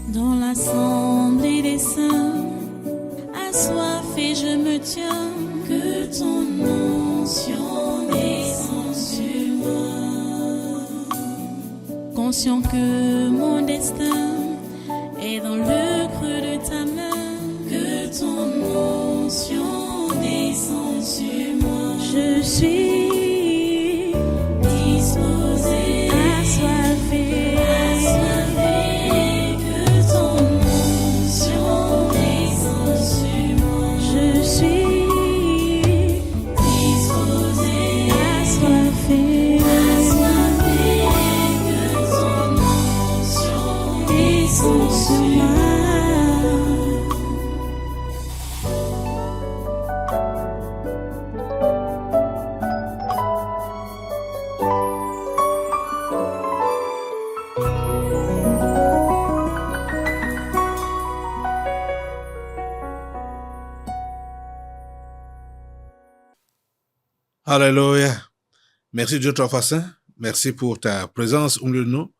Dans l'assemblée des saints, assoiffé je me tiens, que ton onction descende sur moi. Conscient que mon destin est dans le creux de ta main, que ton onction descende sur moi. Je suis disposé, assoiffé, que ton onction descende sur moi. Je suis disposé, assoiffé, que ton onction descende sur moi. Alléluia. Merci Dieu Trois Saint. Merci pour ta présence au milieu de nous.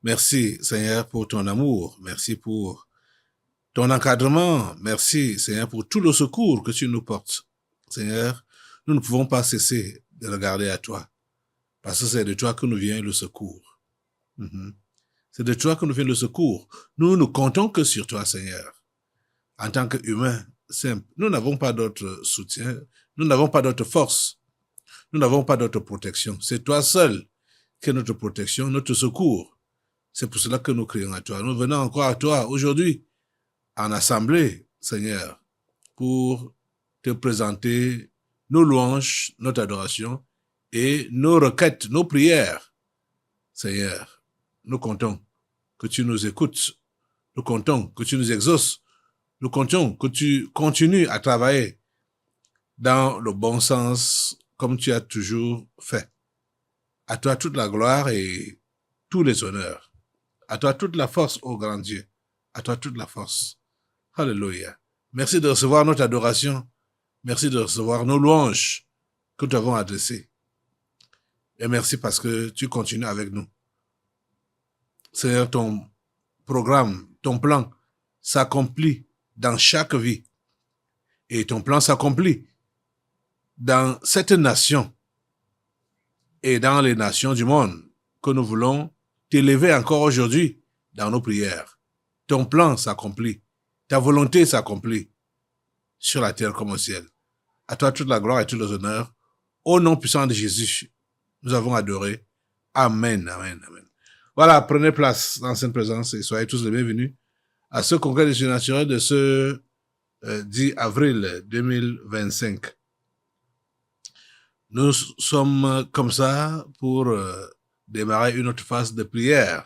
Merci Seigneur pour ton amour. Merci pour ton encadrement. Merci Seigneur pour tout le secours que tu nous portes. Seigneur, nous ne pouvons pas cesser de regarder à toi. Parce que c'est de toi que nous vient le secours. C'est de toi que nous vient le secours. Nous ne comptons que sur toi Seigneur. En tant qu'humains simples, nous n'avons pas d'autre soutien. Nous n'avons pas d'autre force. Nous n'avons pas d'autre protection. C'est toi seul qui est notre protection, notre secours. C'est pour cela que nous crions à toi. Nous venons encore à toi aujourd'hui en assemblée, Seigneur, pour te présenter nos louanges, notre adoration et nos requêtes, nos prières. Seigneur, nous comptons que tu nous écoutes. Nous comptons que tu nous exauces. Nous comptons que tu continues à travailler dans le bon sens comme tu as toujours fait. À toi toute la gloire et tous les honneurs. À toi toute la force, ô grand Dieu. À toi toute la force. Alléluia. Merci de recevoir notre adoration. Merci de recevoir nos louanges que nous avons adressées. Et merci parce que tu continues avec nous. Seigneur, ton programme, ton plan s'accomplit dans chaque vie. Et ton plan s'accomplit dans cette nation et dans les nations du monde que nous voulons t'élever encore aujourd'hui dans nos prières. Ton plan s'accomplit. Ta volonté s'accomplit sur la terre comme au ciel. À toi toute la gloire et tous les honneurs. Au nom puissant de Jésus, nous avons adoré. Amen, amen, amen. Voilà, prenez place dans cette présence et soyez tous les bienvenus à ce congrès des surnaturels de ce 10 avril 2025. Nous sommes comme ça pour démarrer une autre phase de prière.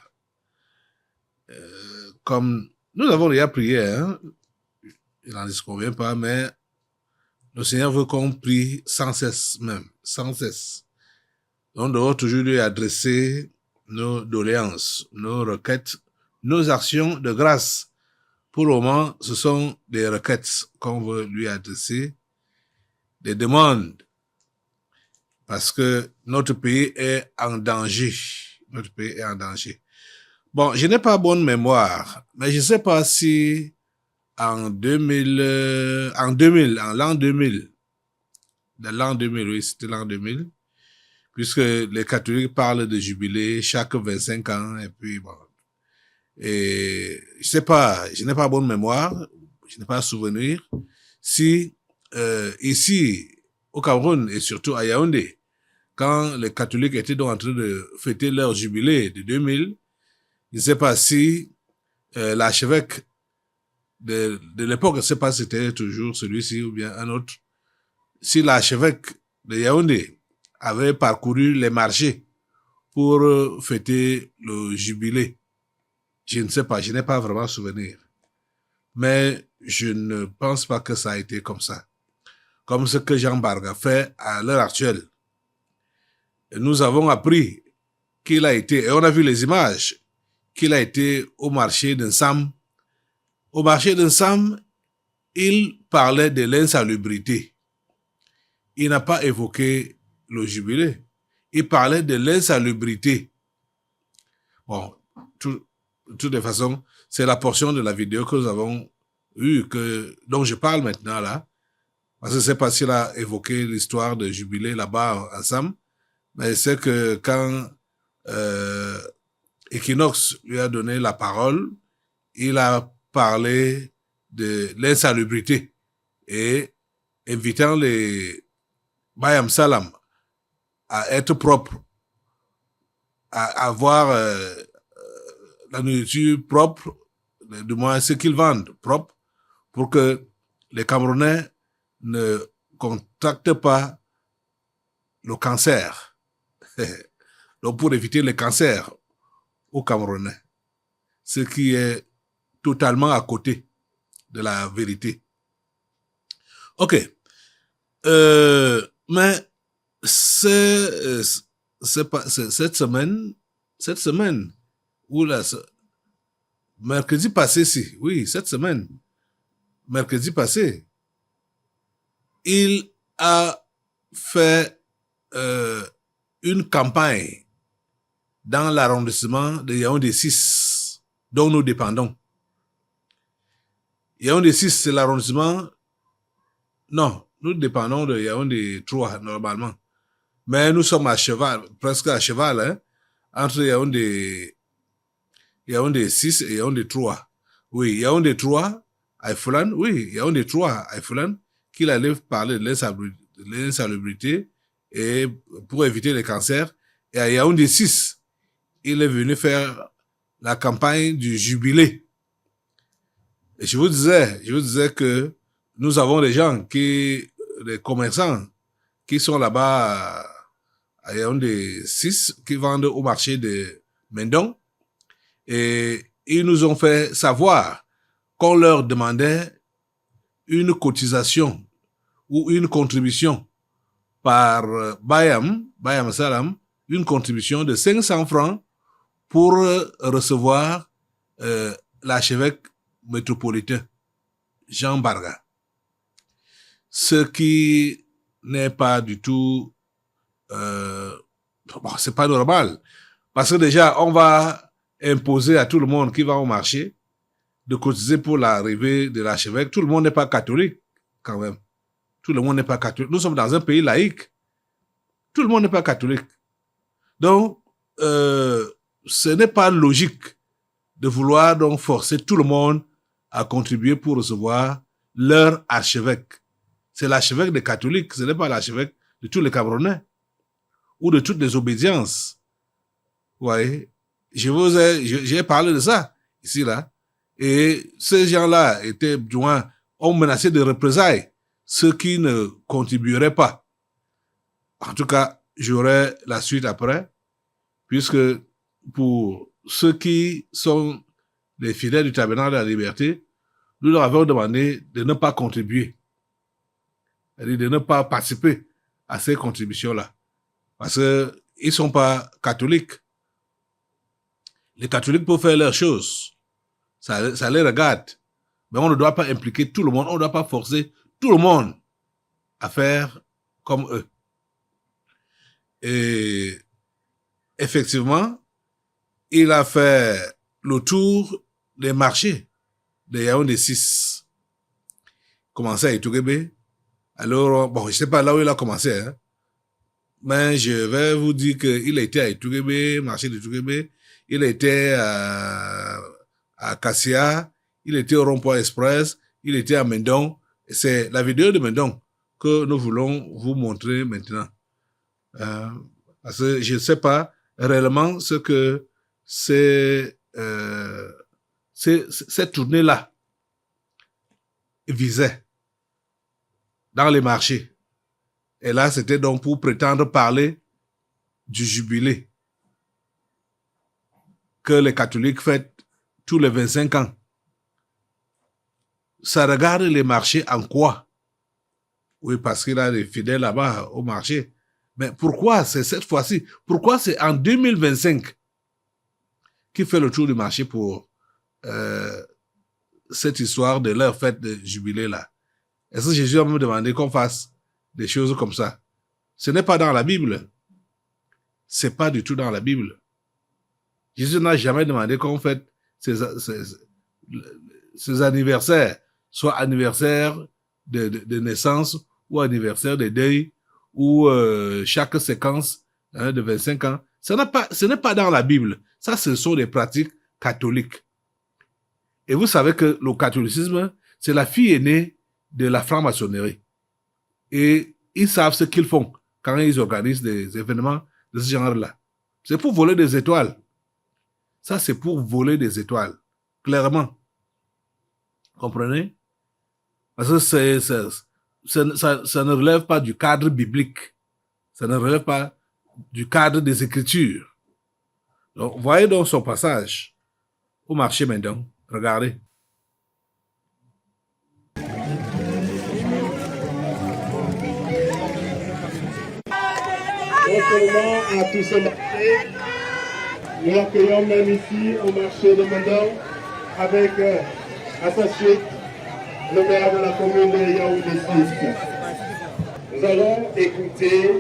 Comme nous avons déjà prié, il n'en disconvient pas, mais le Seigneur veut qu'on prie sans cesse même, sans cesse. On doit toujours lui adresser nos doléances, nos requêtes, nos actions de grâce. Pour le moment, ce sont des requêtes qu'on veut lui adresser, des demandes, parce que notre pays est en danger. Notre pays est en danger. Bon, je n'ai pas bonne mémoire, mais je ne sais pas si en l'an 2000, oui, c'était l'an 2000, puisque les catholiques parlent de jubilé chaque 25 ans, et puis bon. Et je sais pas, je n'ai pas bonne mémoire, je n'ai pas souvenir, si ici, au Cameroun et surtout à Yaoundé, quand les catholiques étaient donc en train de fêter leur jubilé de 2000, je ne sais pas si l'archevêque de l'époque, je ne sais pas si c'était toujours celui-ci ou bien un autre, si l'archevêque de Yaoundé avait parcouru les marchés pour fêter le jubilé. Je ne sais pas, je n'ai pas vraiment souvenir. Mais je ne pense pas que ça a été comme ça. Comme ce que Jean Barga fait à l'heure actuelle. Nous avons appris qu'il a été, et on a vu les images, qu'il a été au marché d'Ensam. Au marché d'Ensam, il parlait de l'insalubrité. Il n'a pas évoqué le jubilé. Il parlait de l'insalubrité. Bon, de toutes les façons, c'est la portion de la vidéo que nous avons eue, dont je parle maintenant là. Parce que je ne sais pas s'il a évoqué l'histoire de jubilé là-bas ensemble, mais c'est que quand Equinox lui a donné la parole, il a parlé de l'insalubrité et invitant les Bayam Salam à être propres, à avoir la nourriture propre, du moins ce qu'ils vendent propre, pour que les Camerounais ne contractent pas le cancer. Donc pour éviter le cancer aux Camerounais, ce qui est totalement à côté de la vérité. Ok. Mais cette semaine, ou mercredi passé, cette semaine, mercredi passé, il a fait une campagne dans l'arrondissement de Yaoundé 6, dont nous dépendons. Yaoundé 6, c'est l'arrondissement... Non, nous dépendons de Yaoundé 3, normalement. Mais nous sommes à cheval, presque à cheval, hein, entre Yaoundé 6 et Yaoundé 3. Oui, Yaoundé 3, Haïfoulan, Yaoundé 3, Haïfoulan, qu'il allait parler de l'insalubrité et pour éviter les cancers. Et à Yaoundé 6, il est venu faire la campagne du jubilé. Et je vous disais que nous avons des gens des commerçants qui sont là-bas à Yaoundé 6, qui vendent au marché de Mendong. Et ils nous ont fait savoir qu'on leur demandait une cotisation ou une contribution par Bayam Salam, une contribution de 500 francs pour recevoir l'archevêque métropolitain, Jean Barga. Ce qui n'est pas du tout... c'est pas normal. Parce que déjà, on va imposer à tout le monde qui va au marché de cotiser pour l'arrivée de l'archevêque. Tout le monde n'est pas catholique, quand même. Tout le monde n'est pas catholique. Nous sommes dans un pays laïque. Tout le monde n'est pas catholique. Donc, ce n'est pas logique de vouloir donc forcer tout le monde à contribuer pour recevoir leur archevêque. C'est l'archevêque des catholiques, ce n'est pas l'archevêque de tous les Camerounais ou de toutes les obédiences. Vous voyez, j'ai parlé de ça ici, là. Et ces gens-là ont menacé de représailles ceux qui ne contribueraient pas. En tout cas, j'aurai la suite après, puisque pour ceux qui sont les fidèles du tabernacle de la liberté, nous leur avons demandé de ne pas contribuer, c'est-à-dire de ne pas participer à ces contributions-là, parce qu'ils ne sont pas catholiques. Les catholiques peuvent faire leurs choses, ça les regarde, mais on ne doit pas impliquer tout le monde, on ne doit pas forcer tout le monde à faire comme eux. Et effectivement, il a fait le tour des marchés de Yaoundé 6. Commencé à Itougébé. Alors, bon, je ne sais pas là où il a commencé, hein, mais je vais vous dire qu'il était à Itougébé, marché d'Itougébé, il était à Kassia, il était au Rond-Point Express, il était à Mendong. C'est la vidéo de Mendong que nous voulons vous montrer maintenant. Parce que je ne sais pas réellement ce que cette tournée-là visait dans les marchés. Et là, c'était donc pour prétendre parler du jubilé que les catholiques fêtent tous les 25 ans. Ça regarde les marchés en quoi? Oui, parce qu'il y a des fidèles là-bas au marché. Mais pourquoi c'est cette fois-ci? Pourquoi c'est en 2025 qu'il fait le tour du marché pour cette histoire de leur fête de jubilé là? Est-ce que Jésus a me demandé qu'on fasse des choses comme ça? Ce n'est pas dans la Bible. C'est pas du tout dans la Bible. Jésus n'a jamais demandé qu'on fête ces anniversaires, soit anniversaire de naissance ou anniversaire de deuil, ou chaque séquence de 25 ans. Ce n'est pas dans la Bible. Ça, ce sont des pratiques catholiques. Et vous savez que le catholicisme, c'est la fille aînée de la franc-maçonnerie. Et ils savent ce qu'ils font quand ils organisent des événements de ce genre-là. C'est pour voler des étoiles. Ça, c'est pour voler des étoiles. Clairement. Comprenez? Parce que ça ne relève pas du cadre biblique. Ça ne relève pas du cadre des Écritures. Donc, voyez donc son passage au marché maintenant. Regardez. Non seulement à tout ce marché, nous accueillons même ici au marché de Mandon avec à sa suite le maire de la commune de Yaoundé 6. Nous allons écouter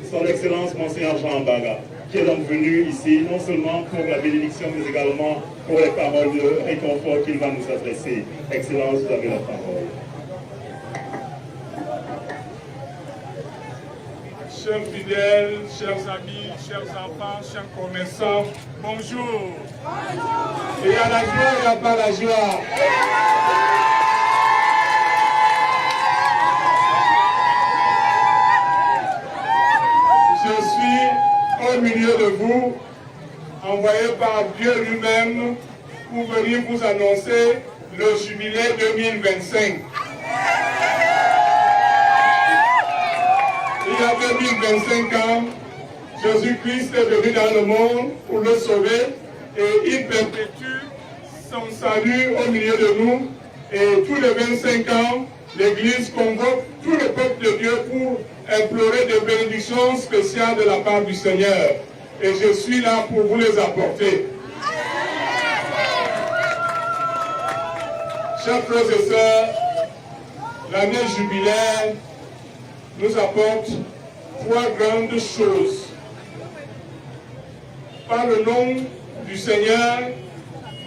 son Excellence Monseigneur Jean Baga, qui est donc venu ici non seulement pour la bénédiction mais également pour les paroles de réconfort qu'il va nous adresser. Excellence, vous avez la parole. Chers fidèles, chers amis, chers enfants, chers commerçants, bonjour. Il y a la joie, il n'y a pas la joie. Je suis au milieu de vous, envoyé par Dieu lui-même pour venir vous annoncer le jubilé 2025. Il y a 2025 ans, Jésus-Christ est venu dans le monde pour le sauver et il perpétue son salut au milieu de nous. Et tous les 25 ans, l'Église convoque tout le peuple de Dieu pour implorer des bénédictions spéciales de la part du Seigneur. Et je suis là pour vous les apporter. Chers frères et sœurs, l'année jubilaire nous apporte trois grandes choses. Par le nom du Seigneur,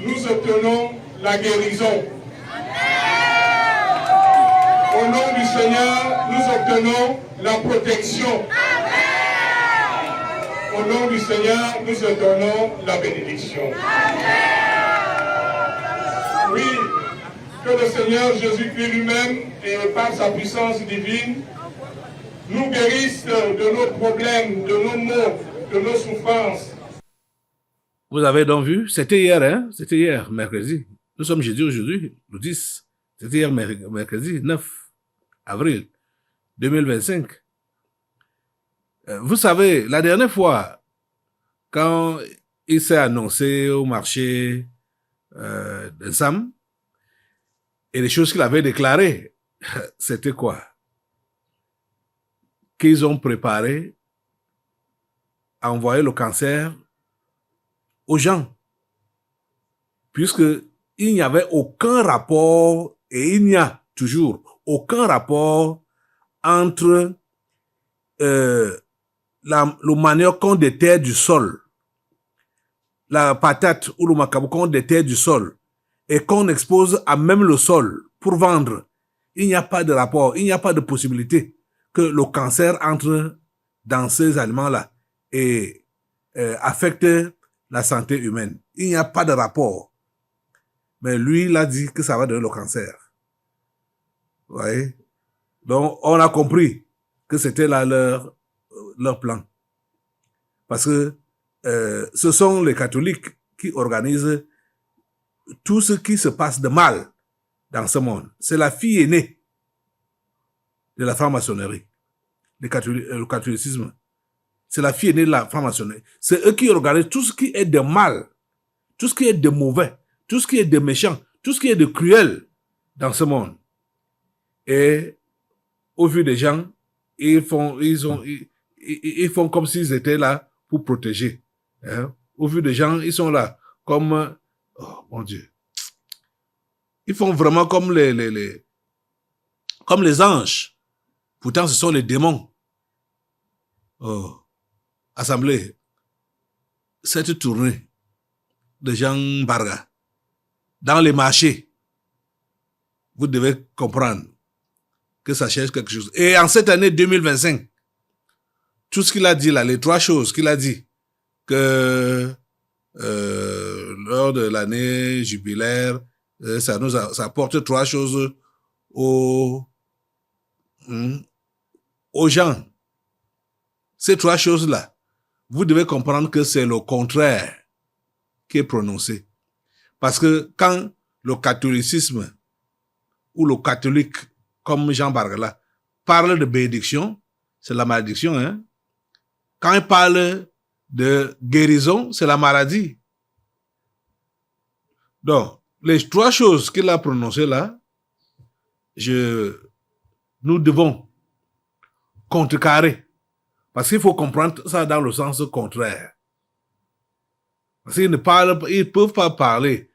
nous obtenons la guérison. Au nom du Seigneur, nous obtenons la protection. Au nom du Seigneur, nous obtenons la bénédiction. Oui, que le Seigneur Jésus-Christ lui-même et par sa puissance divine nous guérisse de nos problèmes, de nos maux, de nos souffrances. Vous avez donc vu, c'était hier, hein? C'était hier, mercredi. Nous sommes jeudi aujourd'hui, le 10. C'était hier, mercredi 9 avril 2025. Vous savez, la dernière fois, quand il s'est annoncé au marché de Sam, et les choses qu'il avait déclarées, c'était quoi? Qu'ils ont préparé à envoyer le cancer aux gens. Puisque il n'y avait aucun rapport, et il n'y a toujours aucun rapport entre le manioc qu'on déterre du sol, la patate ou le macabo qu'on déterre du sol, et qu'on expose à même le sol pour vendre. Il n'y a pas de rapport, il n'y a pas de possibilité que le cancer entre dans ces aliments-là et affecte la santé humaine. Il n'y a pas de rapport. Mais lui, il a dit que ça va donner le cancer. Vous voyez? Donc, on a compris que c'était là leur plan. Parce que ce sont les catholiques qui organisent tout ce qui se passe de mal dans ce monde. C'est la fille aînée de la franc-maçonnerie, le catholicisme. C'est la fille aînée de la franc-maçonnerie. C'est eux qui organisent tout ce qui est de mal, tout ce qui est de mauvais, tout ce qui est de méchant, tout ce qui est de cruel dans ce monde. Et au vu des gens, ils font comme s'ils étaient là pour protéger. Hein? Au vu des gens, ils sont là comme, oh mon Dieu, ils font vraiment comme comme les anges. Pourtant, ce sont les démons. Oh. Assemblée, cette tournée de Jean Barga, dans les marchés, vous devez comprendre que ça cherche quelque chose. Et en cette année 2025, tout ce qu'il a dit là, les 3 choses qu'il a dit, que lors de l'année jubilaire, ça apporte 3 choses aux gens. Ces 3 choses-là, vous devez comprendre que c'est le contraire qui est prononcé. Parce que quand le catholicisme ou le catholique, comme Jean Bargala, parle de bénédiction, c'est la malédiction, hein. Quand il parle de guérison, c'est la maladie. Donc, les 3 choses qu'il a prononcées là, nous devons contrecarrer. Parce qu'il faut comprendre ça dans le sens contraire. Parce qu'ils ne peuvent pas parler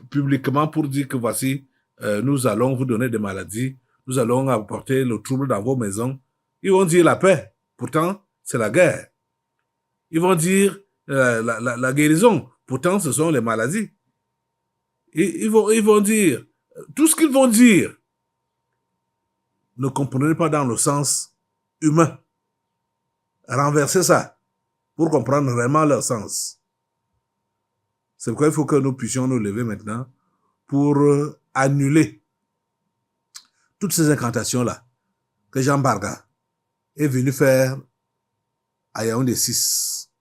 publiquement pour dire que voici, nous allons vous donner des maladies, nous allons apporter le trouble dans vos maisons. Ils vont dire la paix. Pourtant, c'est la guerre. Ils vont dire la guérison. Pourtant, ce sont les maladies. Ils vont dire, tout ce qu'ils vont dire, ne comprenez pas dans le sens humain. Renversez ça pour comprendre vraiment leur sens. C'est pourquoi il faut que nous puissions nous lever maintenant pour annuler toutes ces incantations-là que Jean Barga est venu faire à Yaoundé 6.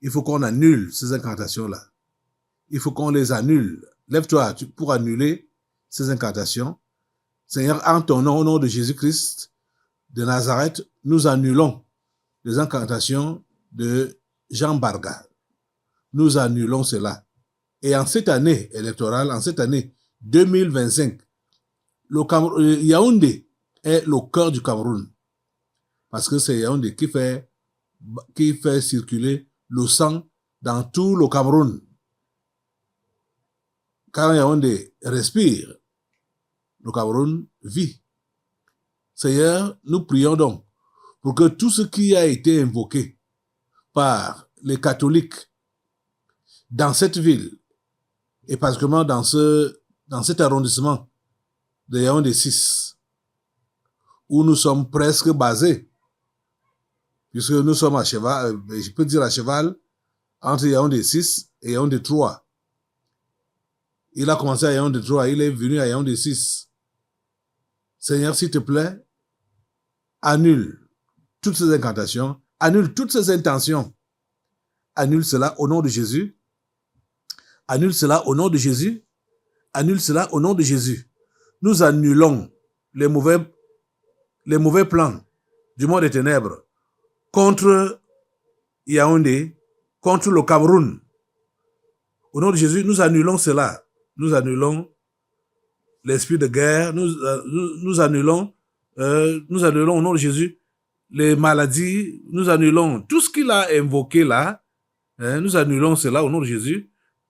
Il faut qu'on annule ces incantations-là. Il faut qu'on les annule. Lève-toi pour annuler ces incantations. Seigneur, en ton nom, au nom de Jésus-Christ de Nazareth, nous annulons les incantations de Jean Barga. Nous annulons cela. Et en cette année électorale, en cette année 2025, Yaoundé est le cœur du Cameroun. Parce que c'est Yaoundé qui fait circuler le sang dans tout le Cameroun. Quand Yaoundé respire, le Cameroun vit. Seigneur, nous prions donc pour que tout ce qui a été invoqué par les catholiques dans cette ville, et particulièrement dans cet arrondissement de Yaoundé 6, où nous sommes presque basés, puisque nous sommes à cheval, je peux dire à cheval, entre Yaoundé 6 et Yaoundé 3. Il a commencé à Yaoundé 3, il est venu à Yaoundé 6. Seigneur, s'il te plaît, annule toutes ces incantations, annule toutes ces intentions. Annule cela au nom de Jésus. Annule cela au nom de Jésus. Annule cela au nom de Jésus. Nous annulons les mauvais plans du monde des ténèbres contre Yaoundé, contre le Cameroun. Au nom de Jésus, nous annulons cela. Nous annulons l'esprit de guerre. Nous annulons au nom de Jésus les maladies. Nous annulons tout ce qu'il a invoqué là. Nous annulons cela au nom de Jésus.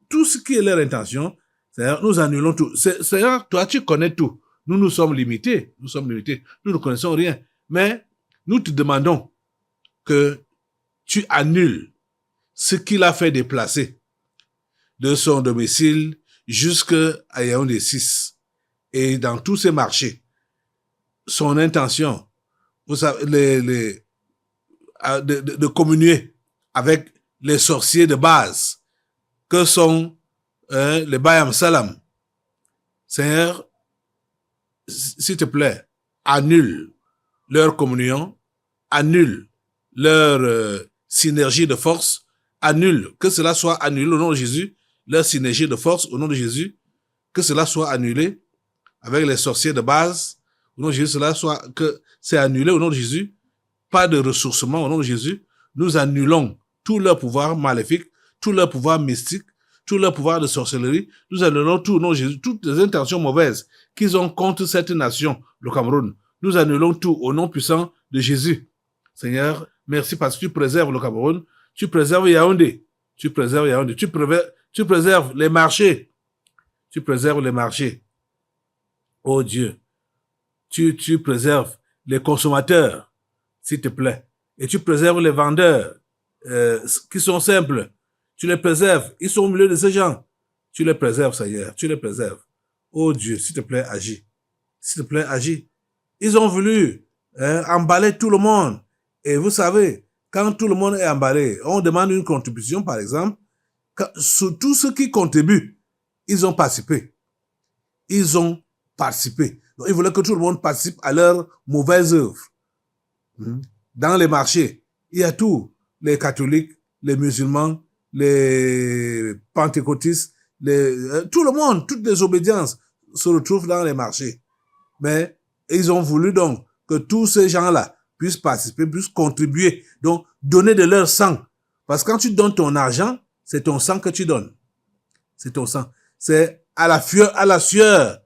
Tout ce qui est leur intention, nous annulons tout. Seigneur, toi, tu connais tout. Nous sommes limités. Nous ne connaissons rien. Mais nous te demandons que tu annules ce qu'il a fait déplacer de son domicile jusqu'à Yaoundé 6 et dans tous ces marchés. Son intention, vous savez, de communier avec les sorciers de base que sont les Bayam Salam. Seigneur, s'il te plaît, annule leur communion, annule leur synergie de force, annule, que cela soit annulé au nom de Jésus, leur synergie de force au nom de Jésus, que cela soit annulé avec les sorciers de base, au nom de Jésus, que c'est annulé au nom de Jésus, pas de ressourcement au nom de Jésus. Nous annulons tout leur pouvoir maléfique, tout leur pouvoir mystique, tout leur pouvoir de sorcellerie. Nous annulons tout au nom de Jésus, toutes les intentions mauvaises qu'ils ont contre cette nation, le Cameroun. Nous annulons tout au nom puissant de Jésus. Seigneur, merci parce que tu préserves le Cameroun, tu préserves Yaoundé, tu préserves les marchés, oh Dieu, tu préserves les consommateurs, s'il te plaît, et tu préserves les vendeurs qui sont simples, Tu les préserves. Ils sont au milieu de ces gens. Tu les préserves, Seigneur. Tu les préserves. Oh Dieu, s'il te plaît, agis. S'il te plaît, agis. Ils ont voulu emballer tout le monde. Et vous savez, quand tout le monde est emballé, on demande une contribution, par exemple. Sur tous ceux qui contribuent, ils ont participé. Ils ont participé. Donc, ils voulaient que tout le monde participe à leurs mauvaises œuvres. Dans les marchés, il y a tout. Les catholiques, les musulmans, les pentecôtistes, tout le monde, toutes les obédiences se retrouvent dans les marchés. Mais ils ont voulu donc que tous ces gens-là puissent participer, puissent contribuer, donc donner de leur sang. Parce que quand tu donnes ton argent, c'est ton sang que tu donnes. C'est ton sang. C'est à la sueur.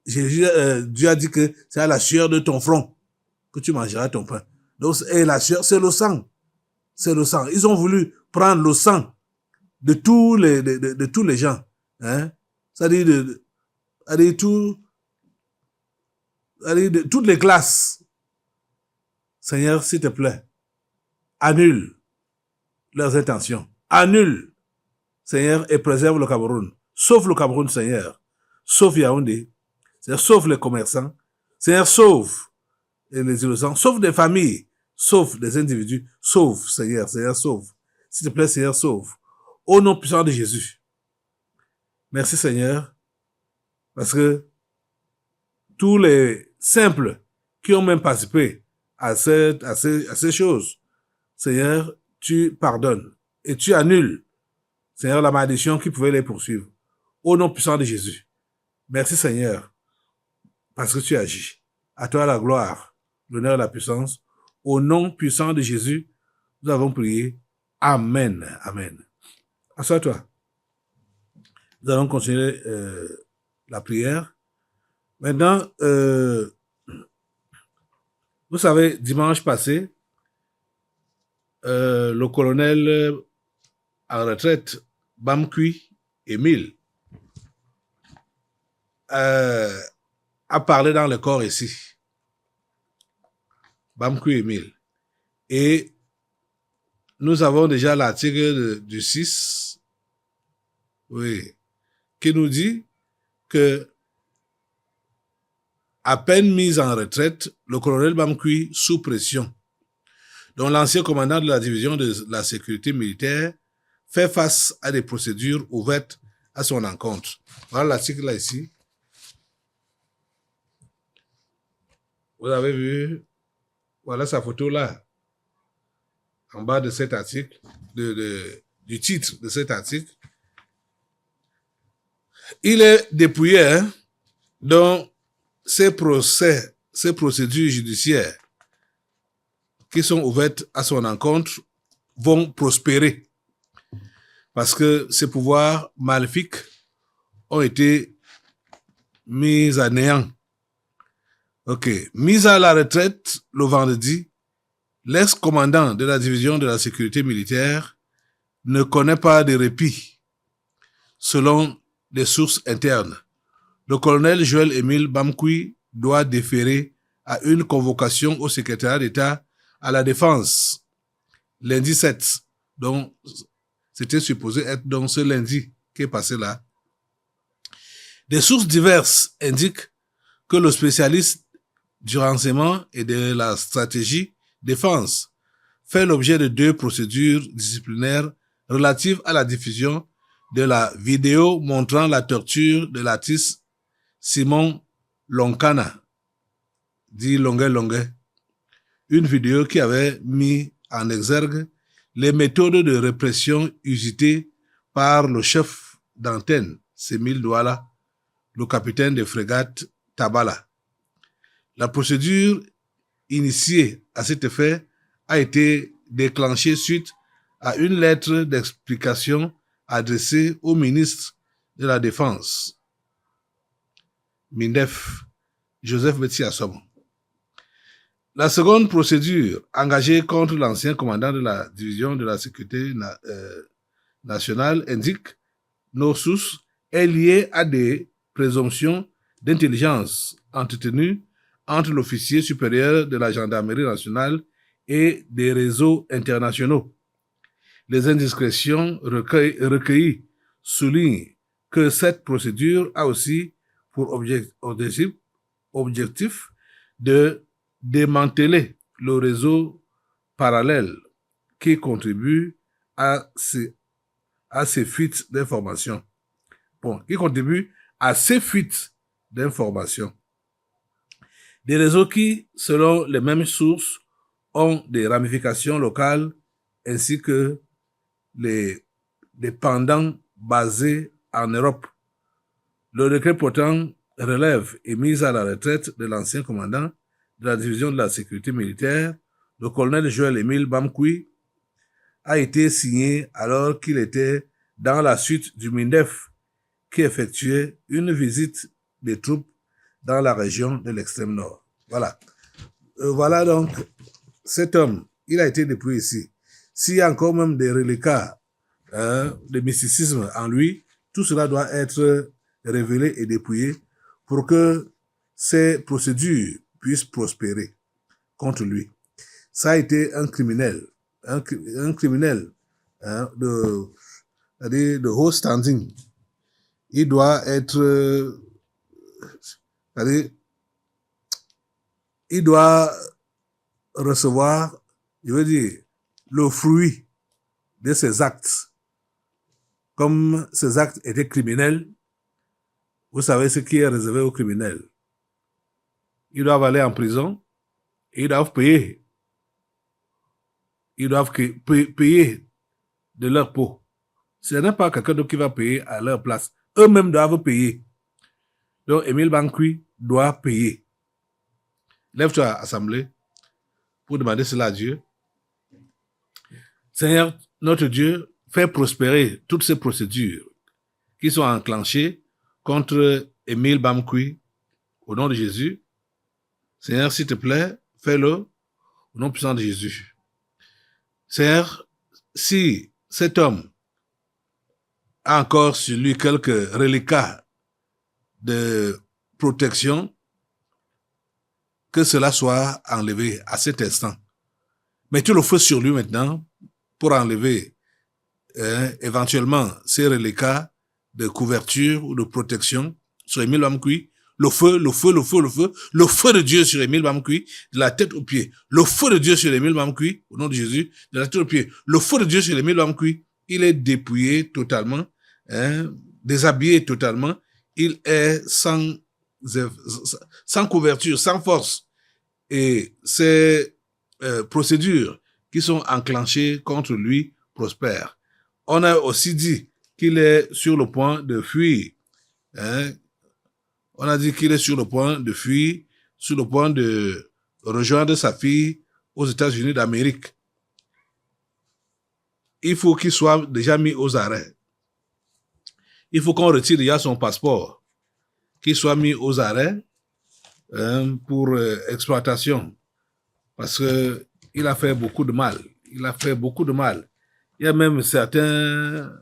Dieu a dit que c'est à la sueur de ton front que tu mangeras ton pain. Donc, et la sueur, c'est le sang. C'est le sang. Ils ont voulu prendre le sang de tous les gens. Hein? C'est-à-dire de toutes les classes. Seigneur, s'il te plaît, annule leurs intentions. Annule, Seigneur, et préserve le Cameroun. Sauve le Cameroun, Seigneur. Sauve Yaoundé. Seigneur, sauve les commerçants. Seigneur, sauve les innocents. Sauve des familles. Sauve des individus. Sauve, Seigneur. Seigneur, sauve. S'il te plaît, Seigneur, sauve. Au nom puissant de Jésus. Merci, Seigneur. Parce que tous les simples qui ont même participé à ces choses, Seigneur, tu pardonnes et tu annules, Seigneur, la malédiction qui pouvait les poursuivre. Au nom puissant de Jésus. Merci, Seigneur, parce que tu agis. À toi la gloire, l'honneur et la puissance. Au nom puissant de Jésus, nous avons prié. Amen. Amen. Assois-toi. Nous allons continuer la prière. Maintenant, vous savez, dimanche passé, le colonel en retraite, Bamkui Émile, a parlé dans le corps ici. Bamkui Émile. Et nous avons déjà l'article du 6, oui, qui nous dit que à peine mis en retraite, le colonel Bamkui, sous pression, dont l'ancien commandant de la division de la sécurité militaire, fait face à des procédures ouvertes à son encontre. Voilà l'article là ici. Vous avez vu, voilà sa photo là, en bas de cet article, du titre de cet article. Il est dépouillé, hein, dont ces procédures judiciaires qui sont ouvertes à son encontre vont prospérer. Parce que ces pouvoirs maléfiques ont été mis à néant. Ok. Mis à la retraite le vendredi, l'ex-commandant de la division de la sécurité militaire ne connaît pas de répit, selon les sources internes. Le colonel Joël Émile Bamkui doit déférer à une convocation au secrétariat d'État à la Défense, lundi 7, donc c'était supposé être donc ce lundi qui est passé là. Des sources diverses indiquent que le spécialiste du renseignement et de la stratégie défense fait l'objet de 2 procédures disciplinaires relatives à la diffusion de la vidéo montrant la torture de l'artiste Simon Lonkana, dit Longue Longue, une vidéo qui avait mis en exergue les méthodes de répression usitées par le chef d'antenne, Semil Douala, le capitaine de frégate Tabala. La procédure initiée à cet effet a été déclenchée suite à une lettre d'explication adressée au ministre de la Défense, MINDEF, Joseph Betty Assomo. La seconde procédure, engagée contre l'ancien commandant de la division de la sécurité nationale, indique nos sources, est liée à des présomptions d'intelligence entretenues entre l'officier supérieur de la gendarmerie nationale et des réseaux internationaux. les indiscrétions recueillies soulignent que cette procédure a aussi pour objectif de démanteler le réseau parallèle qui contribue à ces fuites d'informations. Qui contribue à ces fuites d'informations. Des réseaux qui, selon les mêmes sources, ont des ramifications locales ainsi que les pendants basés en Europe. Le décret portant relève et mise à la retraite de l'ancien commandant de la division de la sécurité militaire, le colonel Joël-Émile Bamkoui, a été signé alors qu'il était dans la suite du MINDEF qui effectuait une visite des troupes dans la région de l'extrême nord. Voilà. Voilà donc cet homme. Il a été dépouillé ici. S'il y a encore même des reliquats de mysticisme en lui, tout cela doit être révélé et dépouillé pour que ces procédures puissent prospérer contre lui. Ça a été un criminel, un criminel de haut standing. Il doit être, il doit recevoir, je veux dire, le fruit de ses actes. Comme ces actes étaient criminels, vous savez ce qui est réservé aux criminels. Ils doivent aller en prison et ils doivent payer. Ils doivent payer de leur peau. Ce n'est pas quelqu'un d'autre qui va payer à leur place. Eux-mêmes doivent payer. Donc, Émile Bamkoui doit payer. Lève-toi à l'assemblée pour demander cela à Dieu. Seigneur, notre Dieu, fais prospérer toutes ces procédures qui sont enclenchées contre Émile Bamkoui au nom de Jésus. Seigneur, s'il te plaît, fais-le au nom puissant de Jésus. Seigneur, si cet homme a encore sur lui quelques reliquats de protection, que cela soit enlevé à cet instant. Mettez le feu sur lui maintenant pour enlever éventuellement ces reliquats de couverture ou de protection sur Émile Bamkoui. Le feu de Dieu sur Émile Bamkoui, de la tête aux pieds. Le feu de Dieu sur Émile Bamkoui, au nom de Jésus, de la tête aux pieds. Le feu de Dieu sur Émile Bamkoui, il est dépouillé totalement, déshabillé totalement. Il est sans couverture, sans force. Et ces procédures qui sont enclenchées contre lui prospèrent. On a aussi dit qu'il est sur le point de fuir. On a dit qu'il est sur le point de fuir, sur le point de rejoindre sa fille aux États-Unis d'Amérique. Il faut qu'il soit déjà mis aux arrêts. Il faut qu'on retire déjà son passeport, qu'il soit mis aux arrêts pour exploitation, parce que il a fait beaucoup de mal. Il a fait beaucoup de mal. Il y a même certains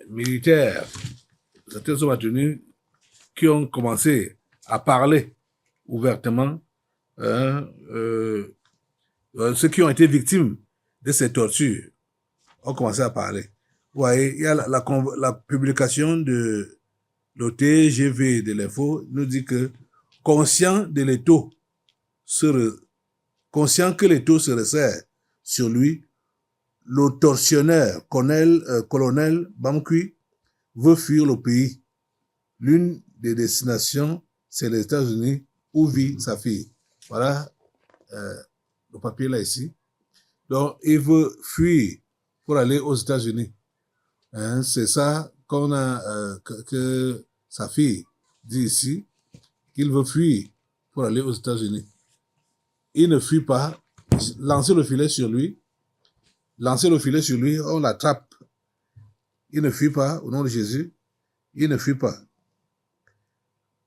militaires, certains hommes tenus qui ont commencé à parler ouvertement, ceux qui ont été victimes de ces tortures ont commencé à parler. Vous voyez, il y a la publication de l'OTGV de l'info nous dit que conscient que l'étau se resserre sur lui, le tortionnaire colonel Bamkoui veut fuir le pays. L'une des destinations, c'est les États-Unis où vit sa fille. Voilà le papier là ici. Donc, il veut fuir pour aller aux États-Unis. C'est ça qu'on a que sa fille dit ici, qu'il veut fuir pour aller aux États-Unis. Il ne fuit pas. Lancez le filet sur lui. On l'attrape. Il ne fuit pas, au nom de Jésus. Il ne fuit pas.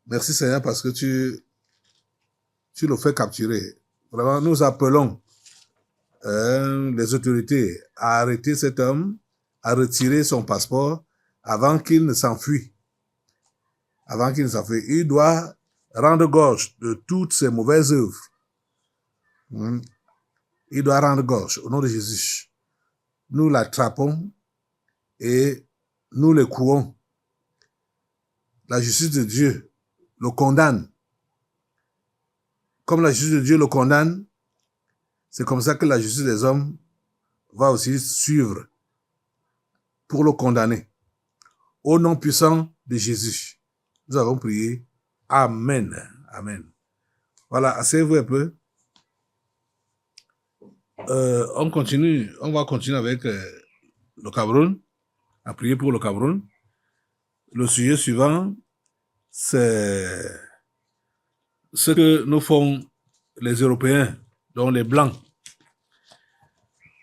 Merci Seigneur parce que tu le fais capturer. Vraiment, nous appelons les autorités à arrêter cet homme, à retirer son passeport avant qu'il ne s'enfuit. Il doit rendre gorge de toutes ses mauvaises œuvres. Il doit rendre gorge au nom de Jésus. nous l'attrapons et nous le couons. La justice de Dieu le condamne. Comme la justice de Dieu le condamne, c'est comme ça que la justice des hommes va aussi suivre pour le condamner. Au nom puissant de Jésus, nous avons prié. Amen. Amen. Voilà, asseyez-vous un peu. On va continuer avec le Cameroun, à prier pour le Cameroun. Le sujet suivant, c'est ce que nous font les Européens, dont les Blancs.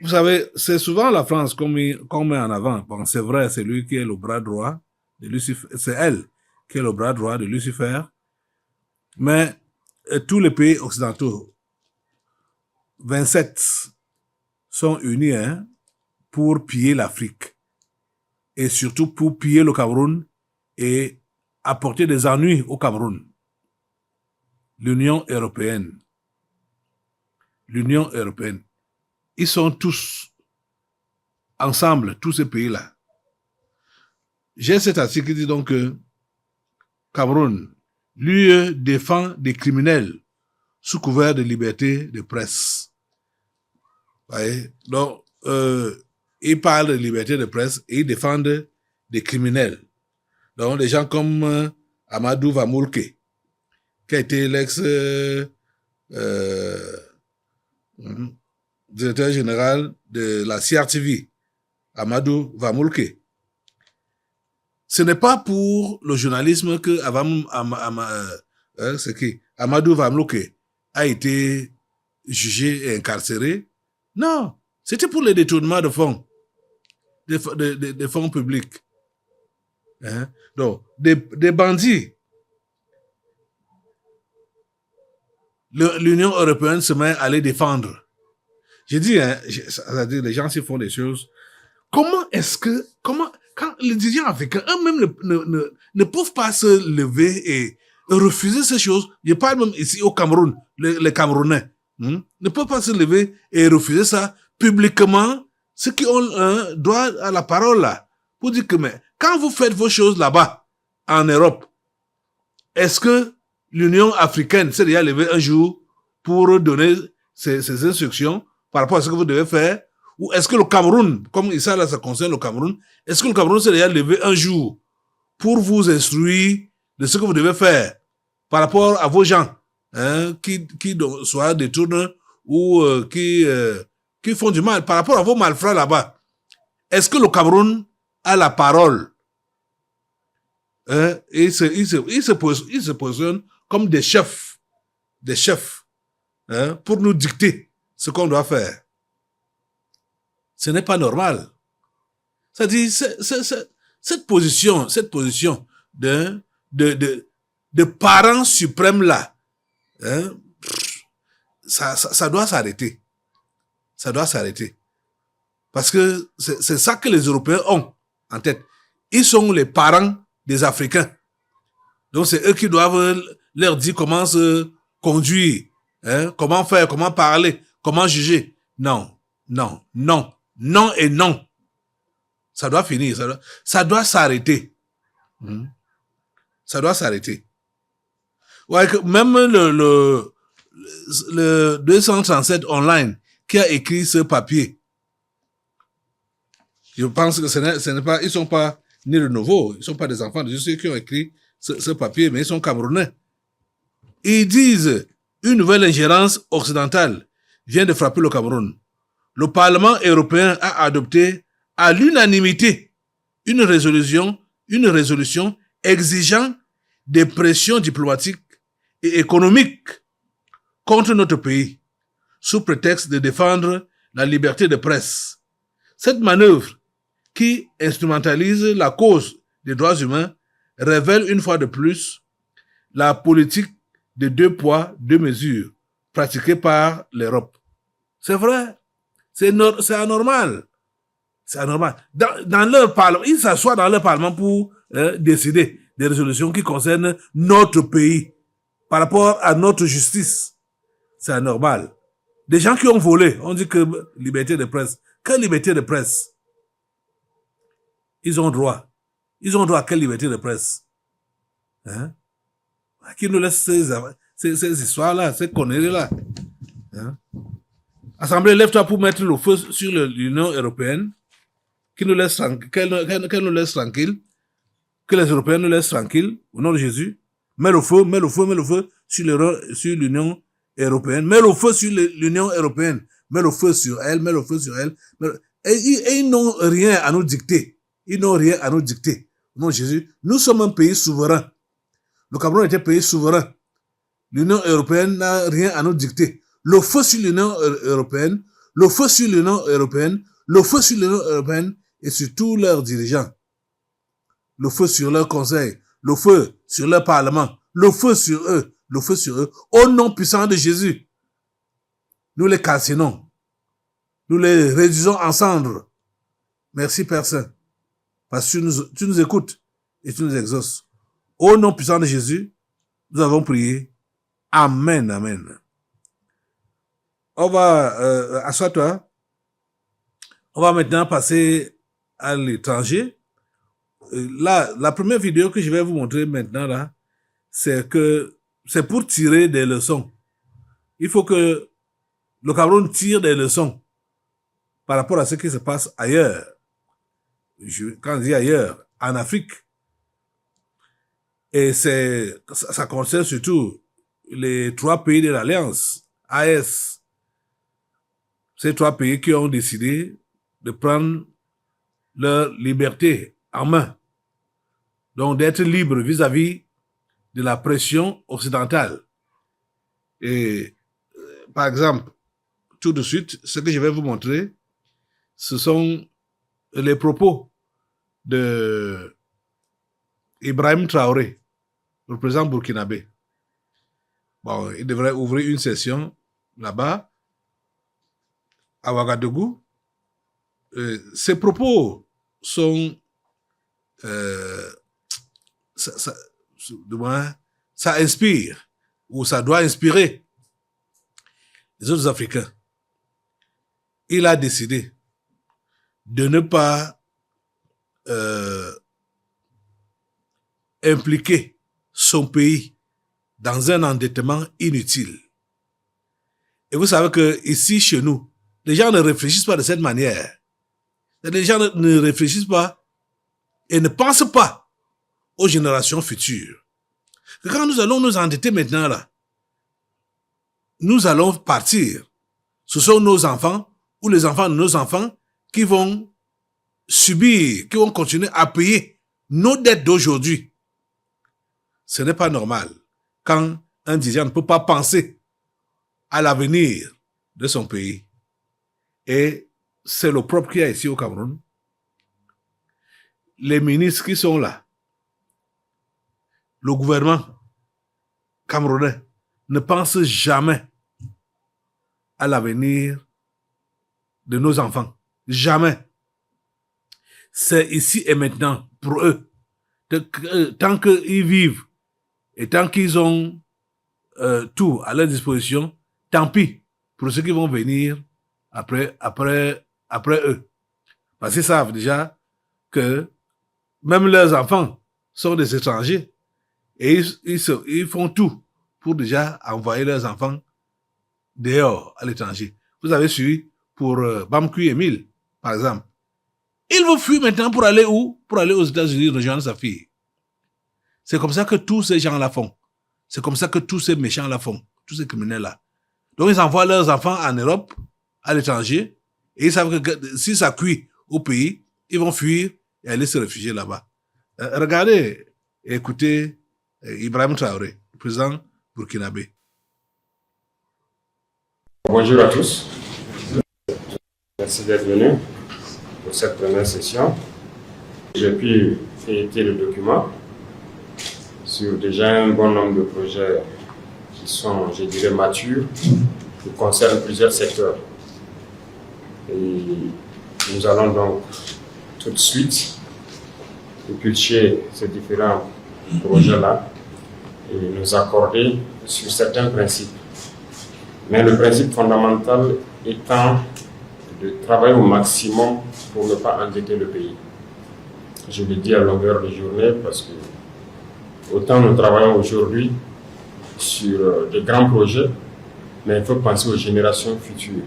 Vous savez, c'est souvent la France qu'on met en avant. Bon, c'est vrai, c'est lui qui est le bras droit de Lucifer, c'est elle qui est le bras droit de Lucifer. Mais tous les pays occidentaux, 27, sont unis pour piller l'Afrique. Et surtout pour piller le Cameroun et apporter des ennuis au Cameroun. L'Union européenne. Ils sont tous ensemble, tous ces pays-là. J'ai cet article qui dit donc que Cameroun, lui, défend des criminels sous couvert de liberté de presse. Voyez? Donc, ils parlent de liberté de presse et ils défendent des criminels. Donc, des gens comme Amadou Vamoulke, qui a été directeur général de la CRTV, Amadou Vamoulke. Ce n'est pas pour le journalisme que Amadou Vamoulke a été jugé et incarcéré. Non, c'était pour le détournement de fonds, des fonds publics. Donc, des bandits. L'Union européenne se met à les défendre. J'ai dit, c'est-à-dire les gens s'y font des choses. Quand les dirigeants africains eux-mêmes ne peuvent pas se lever et refuser ces choses, je parle même ici au Cameroun, les Camerounais, ne peuvent pas se lever et refuser ça publiquement, ceux qui ont droit à la parole là, pour dire que mais quand vous faites vos choses là-bas, en Europe, est-ce que l'Union africaine s'est déjà levée un jour pour donner ses instructions par rapport à ce que vous devez faire? Ou est-ce que le Cameroun, comme ça là, ça concerne le Cameroun, est-ce que le Cameroun s'est déjà levé un jour pour vous instruire de ce que vous devez faire par rapport à vos gens qui soit détournent ou qui font du mal, par rapport à vos malfrats là-bas? Est-ce que le Cameroun a la parole? Il se positionne comme des chefs, pour nous dicter ce qu'on doit faire. Ce n'est pas normal. C'est-à-dire, cette position de parent suprême là, ça doit s'arrêter. Ça doit s'arrêter. Parce que c'est ça que les Européens ont en tête. Ils sont les parents des Africains. Donc c'est eux qui doivent leur dire comment se conduire, comment faire, comment parler, comment juger. Non et non. Ça doit finir, ça doit s'arrêter. Ça doit s'arrêter. Ouais, même le 237 online qui a écrit ce papier, je pense que ce n'est pas, ils sont pas nés de nouveau, ils sont pas des enfants de ceux qui ont écrit ce papier, mais ils sont camerounais. Ils disent une nouvelle ingérence occidentale vient de frapper le Cameroun. Le Parlement européen a adopté à l'unanimité une résolution exigeant des pressions diplomatiques et économiques contre notre pays, sous prétexte de défendre la liberté de presse. Cette manœuvre, qui instrumentalise la cause des droits humains, révèle une fois de plus la politique de 2 poids, 2 mesures pratiquée par l'Europe. C'est vrai. C'est anormal. C'est anormal. Dans leur parlement, ils s'assoient dans leur parlement pour décider des résolutions qui concernent notre pays par rapport à notre justice. C'est anormal. Des gens qui ont volé, on dit que liberté de presse. quelle liberté de presse? Ils ont droit. Ils ont droit à quelle liberté de presse? Hein? Qui nous laisse ces histoires-là, ces conneries-là? Hein? Assemblée, lève-toi pour mettre le feu sur l'Union européenne, qu'elle nous laisse tranquille, que les Européens nous laissent tranquilles, au nom de Jésus. Mets le feu sur l'Union européenne. Mets le feu sur l'Union européenne. Mets le feu sur elle, mets le feu sur elle. Et ils n'ont rien à nous dicter. Ils n'ont rien à nous dicter. Au nom de Jésus, nous sommes un pays souverain. Le Cameroun est un pays souverain. L'Union européenne n'a rien à nous dicter. Le feu sur l'Union européenne, le feu sur l'Union européenne, le feu sur l'Union européenne et sur tous leurs dirigeants. Le feu sur leur conseil, le feu sur leur parlement, le feu sur eux, au nom puissant de Jésus. Nous les calcinons, nous les réduisons en cendres. Merci Père Saint, parce que tu nous écoutes et tu nous exauces. Au nom puissant de Jésus, nous avons prié. Amen, amen. On va, assois-toi. On va maintenant passer à l'étranger. Là, la première vidéo que je vais vous montrer maintenant, là, c'est pour tirer des leçons. Il faut que le Cameroun tire des leçons par rapport à ce qui se passe ailleurs. Quand je dis ailleurs, en Afrique. Et ça concerne surtout les 3 pays de l'Alliance, AES. Ces 3 pays qui ont décidé de prendre leur liberté en main. Donc d'être libres vis-à-vis de la pression occidentale. Et par exemple, tout de suite, ce que je vais vous montrer, ce sont les propos de Ibrahim Traoré, le président burkinabé. Bon, il devrait ouvrir une session là-bas, à Ouagadougou. Ces propos sont... ça inspire, ou ça doit inspirer les autres Africains. Il a décidé de ne pas impliquer son pays dans un endettement inutile. Et vous savez que ici, chez nous, les gens ne réfléchissent pas de cette manière. Les gens ne réfléchissent pas et ne pensent pas aux générations futures. Que quand nous allons nous endetter maintenant là, nous allons partir. Ce sont nos enfants ou les enfants de nos enfants qui vont subir, qui vont continuer à payer nos dettes d'aujourd'hui. Ce n'est pas normal quand un dirigeant ne peut pas penser à l'avenir de son pays. Et c'est le propre qu'il y a ici au Cameroun. Les ministres qui sont là, le gouvernement camerounais ne pense jamais à l'avenir de nos enfants. Jamais. C'est ici et maintenant pour eux. Tant qu'ils vivent et tant qu'ils ont tout à leur disposition, tant pis pour ceux qui vont venir après eux. Parce qu'ils savent déjà que même leurs enfants sont des étrangers et ils font tout pour déjà envoyer leurs enfants dehors à l'étranger. Vous avez suivi pour Bamkui Emile, par exemple. Il veut fuir maintenant pour aller où? Pour aller aux États-Unis rejoindre sa fille. C'est comme ça que tous ces gens-là font. C'est comme ça que tous ces méchants-là font. Tous ces criminels-là. Donc ils envoient leurs enfants en Europe, à l'étranger, et ils savent que si ça cuit au pays, ils vont fuir et aller se réfugier là-bas. Regardez et écoutez Ibrahim Traoré, le président burkinabé. Bonjour à tous. Merci d'être venus pour cette première session. J'ai pu éditer le document sur déjà un bon nombre de projets qui sont, je dirais, matures, qui concernent plusieurs secteurs. Et nous allons donc tout de suite éplucher ces différents projets-là et nous accorder sur certains principes. Mais le principe fondamental étant de travailler au maximum pour ne pas endetter le pays. Je le dis à longueur de journée parce que autant nous travaillons aujourd'hui sur de grands projets, mais il faut penser aux générations futures.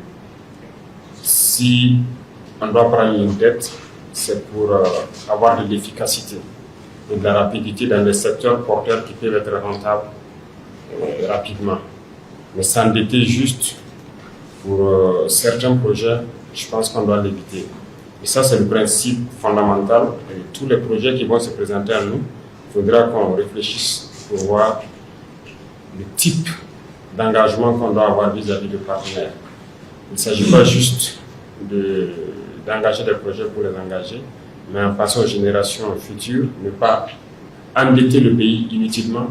Si on doit prendre une dette, c'est pour avoir de l'efficacité et de la rapidité dans des secteurs porteurs qui peuvent être rentables rapidement. Mais s'endetter juste pour certains projets, je pense qu'on doit l'éviter. Et ça, c'est le principe fondamental. Et tous les projets qui vont se présenter à nous, il faudra qu'on réfléchisse pour voir le type d'engagement qu'on doit avoir vis-à-vis de partenaires. Il ne s'agit pas juste d'engager des projets pour les engager, mais en passant aux générations futures, ne pas endetter le pays inutilement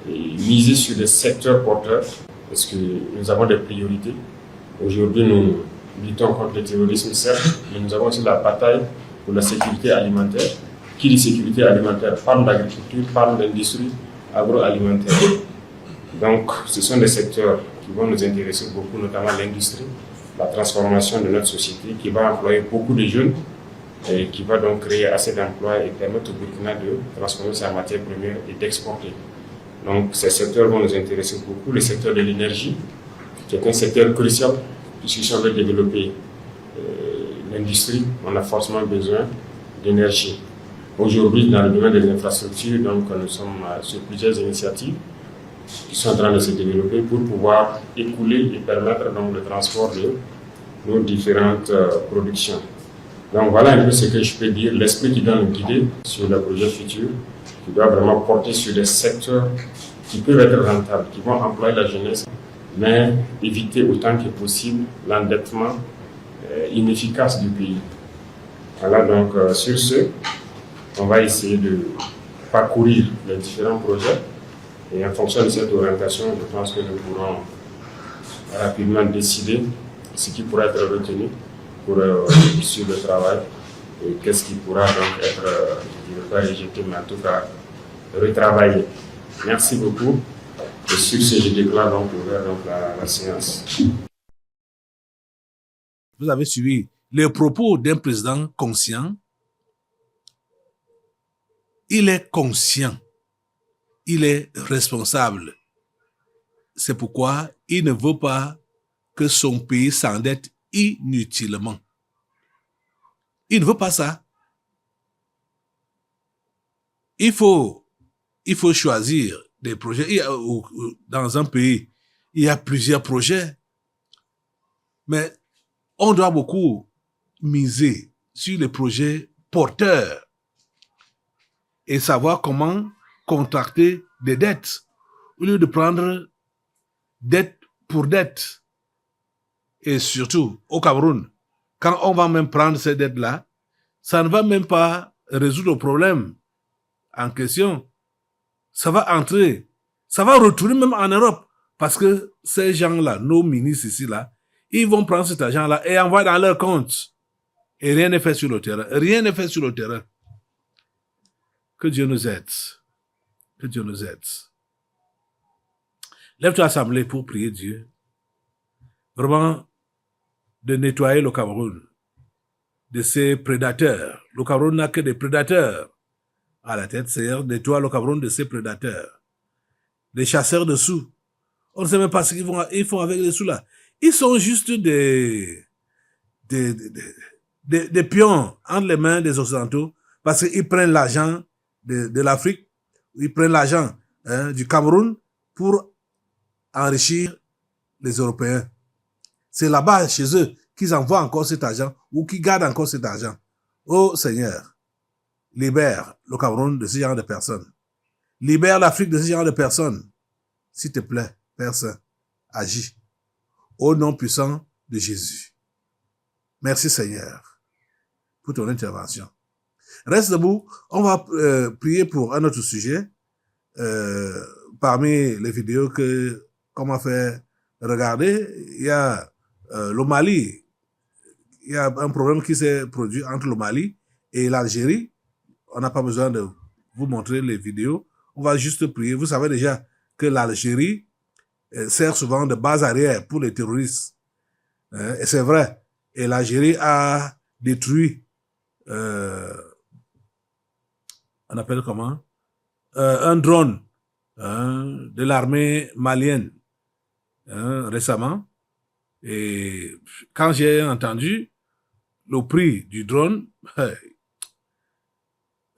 et miser sur des secteurs porteurs, parce que nous avons des priorités. Aujourd'hui, nous luttons contre le terrorisme, certes, mais nous avons aussi la bataille pour la sécurité alimentaire. Qui dit sécurité alimentaire parle d'agriculture, parle d'industrie agroalimentaire. Donc, ce sont des secteurs qui vont nous intéresser beaucoup, notamment l'industrie, la transformation de notre société, qui va employer beaucoup de jeunes et qui va donc créer assez d'emplois et permettre au Burkina de transformer sa matière première et d'exporter. Donc, ces secteurs vont nous intéresser beaucoup. Le secteur de l'énergie, qui est un secteur crucial, puisque si on veut développer l'industrie, on a forcément besoin d'énergie. Aujourd'hui, dans le domaine des infrastructures, donc, nous sommes sur plusieurs initiatives qui sont en train de se développer pour pouvoir écouler et permettre donc, le transport de nos différentes productions. Donc voilà un peu ce que je peux dire, l'esprit qui doit nous guider sur les projets futurs, qui doit vraiment porter sur des secteurs qui peuvent être rentables, qui vont employer la jeunesse, mais éviter autant que possible l'endettement inefficace du pays. Voilà, donc sur ce, on va essayer de parcourir les différents projets et en fonction de cette orientation, je pense que nous pourrons rapidement décider ce qui pourra être retenu pour sur le travail et qu'est-ce qui pourra donc être, je ne veux pas rejeté, mais en tout cas retravaillé. Merci beaucoup. Et sur ce, je déclare donc ouvert donc la séance. Vous avez suivi les propos d'un président conscient. Il est conscient. Il est responsable. C'est pourquoi il ne veut pas que son pays s'endette inutilement. Il ne veut pas ça. Il faut choisir des projets. Dans un pays, il y a plusieurs projets. Mais on doit beaucoup miser sur les projets porteurs et savoir comment contracter des dettes au lieu de prendre dette pour dette. Et surtout, au Cameroun, quand on va même prendre ces dettes-là, ça ne va même pas résoudre le problème en question. Ça va entrer, ça va retourner même en Europe. Parce que ces gens-là, nos ministres ici-là, ils vont prendre cet argent-là et envoyer dans leur compte. Et rien n'est fait sur le terrain. Rien n'est fait sur le terrain. Que Dieu nous aide. Que Dieu nous aide. Lève-toi assemblée pour prier Dieu. Vraiment, de nettoyer le Cameroun de ces prédateurs. Le Cameroun n'a que des prédateurs à la tête. Seigneur, nettoie le Cameroun de ces prédateurs. Des chasseurs de sous. On ne sait même pas ce qu'ils font avec les sous-là. Ils sont juste des pions entre les mains des Occidentaux parce qu'ils prennent l'argent de l'Afrique, ils prennent l'argent du Cameroun pour enrichir les Européens. C'est là-bas, chez eux, qu'ils envoient encore cet argent ou qu'ils gardent encore cet argent. Oh Seigneur, libère le Cameroun de ce genre de personnes. Libère l'Afrique de ce genre de personnes. S'il te plaît, Père Saint, agis. Au nom puissant de Jésus. Merci Seigneur pour ton intervention. Reste debout, on va prier pour un autre sujet. Parmi les vidéos qu'on m'a fait regarder, il y a le Mali. Il y a un problème qui s'est produit entre le Mali et l'Algérie. On n'a pas besoin de vous montrer les vidéos. On va juste prier. Vous savez déjà que l'Algérie sert souvent de base arrière pour les terroristes. Et c'est vrai. et l'Algérie a détruit, on appelle comment, un drone de l'armée malienne récemment. Et quand j'ai entendu le prix du drone,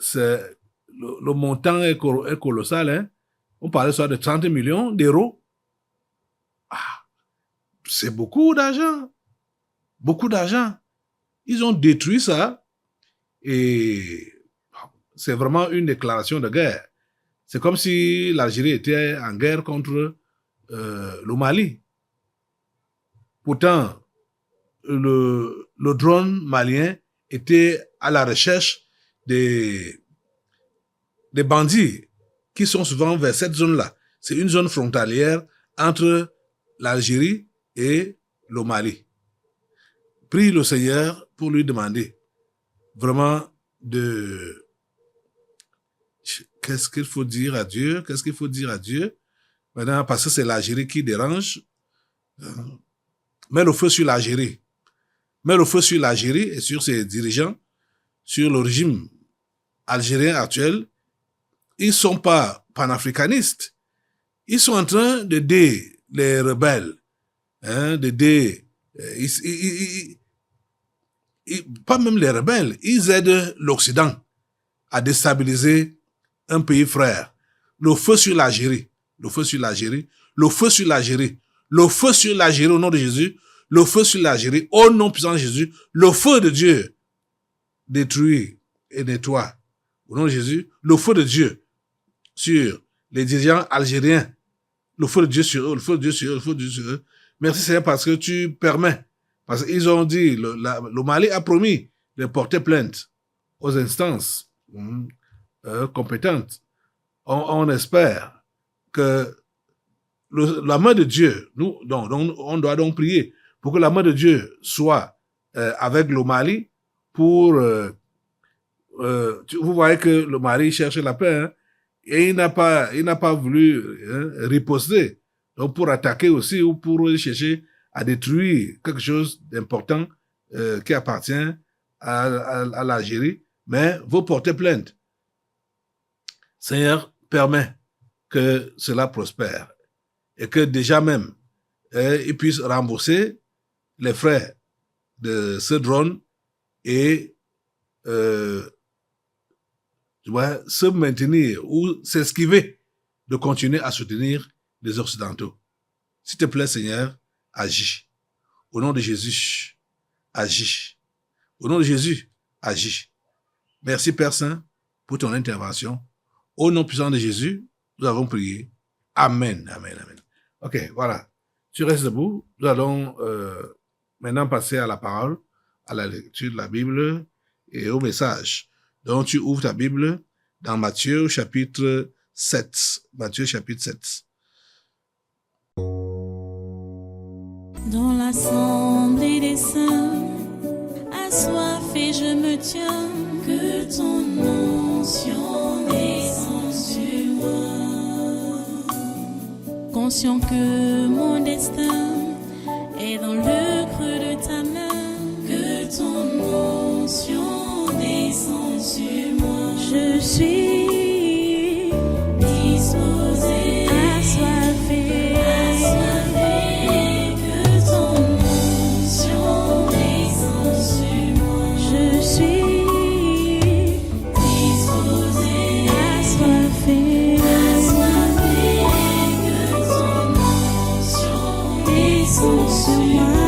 le montant est colossal. Hein? On parlait soit de 30 millions d'euros. Ah, c'est beaucoup d'argent. Beaucoup d'argent. Ils ont détruit ça et c'est vraiment une déclaration de guerre. C'est comme si l'Algérie était en guerre contre le Mali. Pourtant, le drone malien était à la recherche des bandits qui sont souvent vers cette zone-là. C'est une zone frontalière entre l'Algérie et le Mali. Prie le Seigneur pour lui demander vraiment de... Qu'est-ce qu'il faut dire à Dieu? Qu'est-ce qu'il faut dire à Dieu? Maintenant, parce que c'est l'Algérie qui dérange. Mets le feu sur l'Algérie. Mets le feu sur l'Algérie et sur ses dirigeants, sur le régime algérien actuel. Ils ne sont pas panafricanistes. Ils sont en train d'aider les rebelles. D'aider... pas même les rebelles. Ils aident l'Occident à déstabiliser un pays frère. Le feu sur l'Algérie. Le feu sur l'Algérie. Le feu sur l'Algérie. Le feu sur l'Algérie au nom de Jésus. Le feu sur l'Algérie au nom puissant de Jésus. Le feu de Dieu détruit et nettoie. Au nom de Jésus. Le feu de Dieu sur les dirigeants algériens. Le feu de Dieu sur eux. Le feu de Dieu sur eux. Le feu de Dieu sur eux. Merci Seigneur parce que tu permets. Parce qu'ils ont dit, le Mali a promis de porter plainte aux instances compétentes. On espère que la main de Dieu, on doit donc prier pour que la main de Dieu soit avec le Mali pour... vous voyez que le Mali cherche la paix, hein, et il n'a pas voulu riposter. Donc pour attaquer aussi ou pour chercher à détruire quelque chose d'important qui appartient à l'Algérie, mais vous portez plainte. Seigneur, permet que cela prospère et que déjà même ils puissent rembourser les frais de ce drone et se maintenir ou s'esquiver de continuer à soutenir les Occidentaux. S'il te plaît, Seigneur, agis. Au nom de Jésus, agis. Au nom de Jésus, agis. Merci, Père Saint, pour ton intervention. Au nom puissant de Jésus, nous avons prié. Amen, amen, amen. Ok, voilà. Tu restes debout. Nous allons maintenant passer à la parole, à la lecture de la Bible et au message. Donc, tu ouvres ta Bible dans Matthieu chapitre 7. Matthieu chapitre 7. Dans l'assemblée des saints, assoiffé je me tiens, que ton onction descende sur moi. Conscient que mon destin est dans le creux de ta main, que ton onction descende sur moi. Je suis disposé, assoiffé. Sur moi.